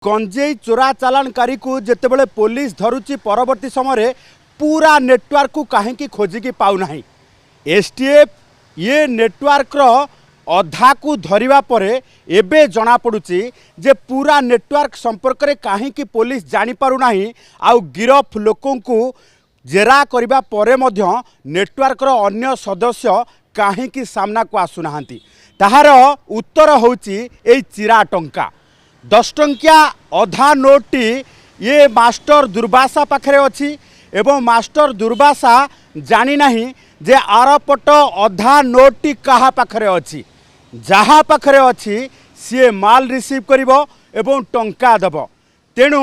गंजेई चोरा चालानकारी को जितेबाला पुलिस धरुची परवर्ती समय पूरा नेटवर्क को कहीं खोजिकी पाऊना। एसटीएफ ये नेटवर्क अधा को धरिबा परे एबे जना पड़ुची जे पूरा नेटवर्क संपर्क रे कहीं पुलिस जानी पारु नाही। आउ गिरफ लोकों को जेरा करिबा परे मध्य नेटवर्क रो अन्य सदस्य कहीं सामना को आसुना। ताहार उत्तर होची ए चिरा टंका 10 टंकिया अधा नोटटी ये मास्टर दुर्वासा पाखरे अच्छी एवं मास्टर दुर्वासा जानी नहीं जे आरपट अधा नोटटी कहा पाखरे अच्छी। जहाँ पाखरे अच्छी सी माल रिसीव करिवो एवं टंका दब। तेणु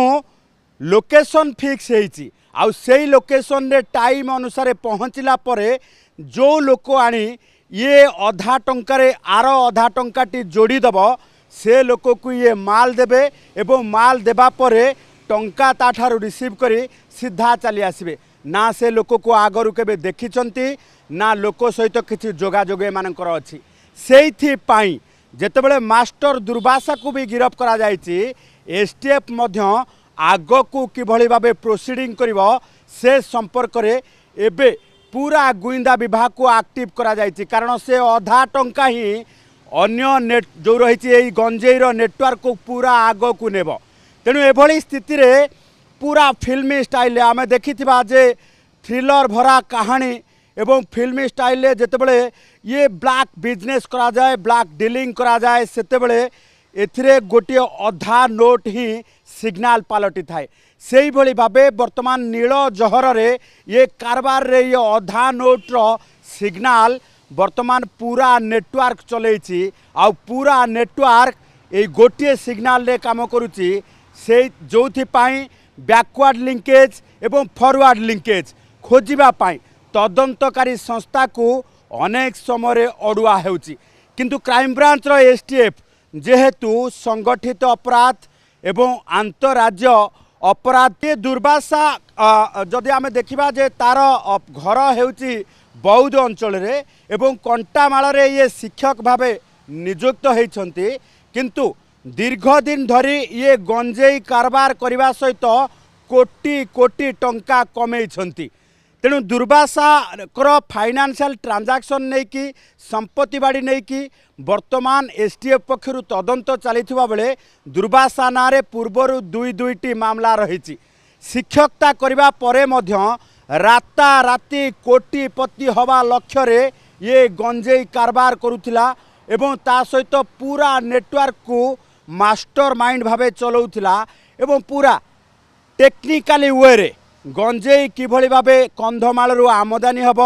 लोकेशन फिक्स होईची आउ सेई लोकेशन रे टाइम अनुसार पहुँचला परे जो लोक आनी ये अधा टंकारे आर अधा टंकाटी जोड़ी दब से लोक को ये माल देबे एवं माल देबा परे टंका ताठारु रिसीव करी सीधा चली आसबे। ना से लोक को आगरु केबे देखिचंती ना लोक सहित किछि जोगाजोग एमानकर अछि। सेइथि पाई जेतेबेले मास्टर दुर्वासा को भी गिरफ करा जायछि एसटीएफ मध्य आग को किभଳି भाबे प्रोसीडिंग करिवो से संपर्क रे एबे पूरा गुइंदा विभाग को एक्टिव करा जायछि। कारण से अधा टंका ही अन्य नेट जो रही गंजेईर नेटवर्क को पूरा आग को नेब। तेणु एभली स्थिति रे पूरा फिल्मी स्टाइल आम देखी जे थ्रिलर भरा कहानी एवं फिल्मी स्टाइल जितेबले ये ब्लैक बिजनेस करा जाए ब्लैक डीलिंग करा जाए सेतेबले एथिरे गोटे अधा नोट ही सिग्नाल पलटि थाए। से भली भाबे वर्तमान नील जहर रे ये कारबार रे ये अधा नोट रो सिग्नाल वर्तमान पूरा नेटवर्क चलैछि। आ पूरा नेटवर्क ये गोटे सिग्नाल रे काम करुछि से जोथि पाई बैकवर्ड लिंकेज एवं फॉरवर्ड लिंकेज खोजिबा पाई तदंतकारी संस्था को अनेक समय अड़ुआ होउछि। किंतु क्राइम ब्रांच रो एसटीएफ जेहेतु संगठित अपराध एवं आंतरराज्य अपराध के दुर्वासा जदि आम देखा जे तार घर होउछि बौद्ध अंचल रे एवं कंटामाल रे ये शिक्षक भावे नियुक्त होइछंती। किंतु दीर्घ दिन धरी ये गंजेई कारबार करने सहित कोटी कोटी टंका कमेइछंती। तेणु दुर्वासा फाइनेंशियल ट्रांजैक्शन नहीं कि संपत्ति बाड़ी नहीं कि वर्तमान एसटीएफ पक्षरु तदंत चलीथिबा बेले दुर्वासा नारे पूर्वर दुईटी मामला रही। शिक्षकता करबा परे मध्य राता राति कोटिपति हवा लक्ष्य रे ये गंजेई कारबार करुथिला एवं ता सहित पूरा नेटवर्क को मास्टर माइंड भावे चलाउथिला एवं पूरा टेक्निकाली वे रे गंजेई किभଳି भावे कंधमाल आमदानी हब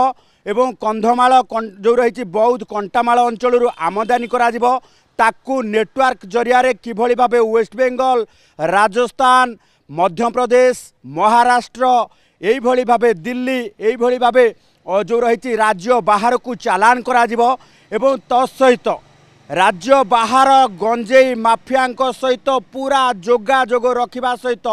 एवं कंधमाल जो रही बौद्ध कंटामाल अंचल आमदानी करा जिवो ताकू नेटवर्क जरिया रे किभଳି भावे वेस्ट बेंगल राजस्थान मध्य प्रदेश महाराष्ट्र यही भली भावे दिल्ली यही भली भावे जो रही राज्य बाहर को चालान करा जिवो एवं तत्सहित राज्य बाहर गंजेई माफिया सहित पूरा जोगाजोग रखा सहित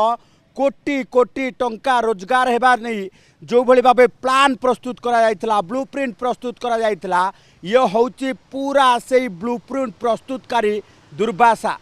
कोटी कोटी टंका रोजगार हेबा नहीं जो भली भावे प्लान प्रस्तुत करा जायतिला ब्लूप्रिंट प्रस्तुत करा जायतिला ये होची पूरा से ब्लूप्रिंट प्रस्तुतकारी दुर्वासा।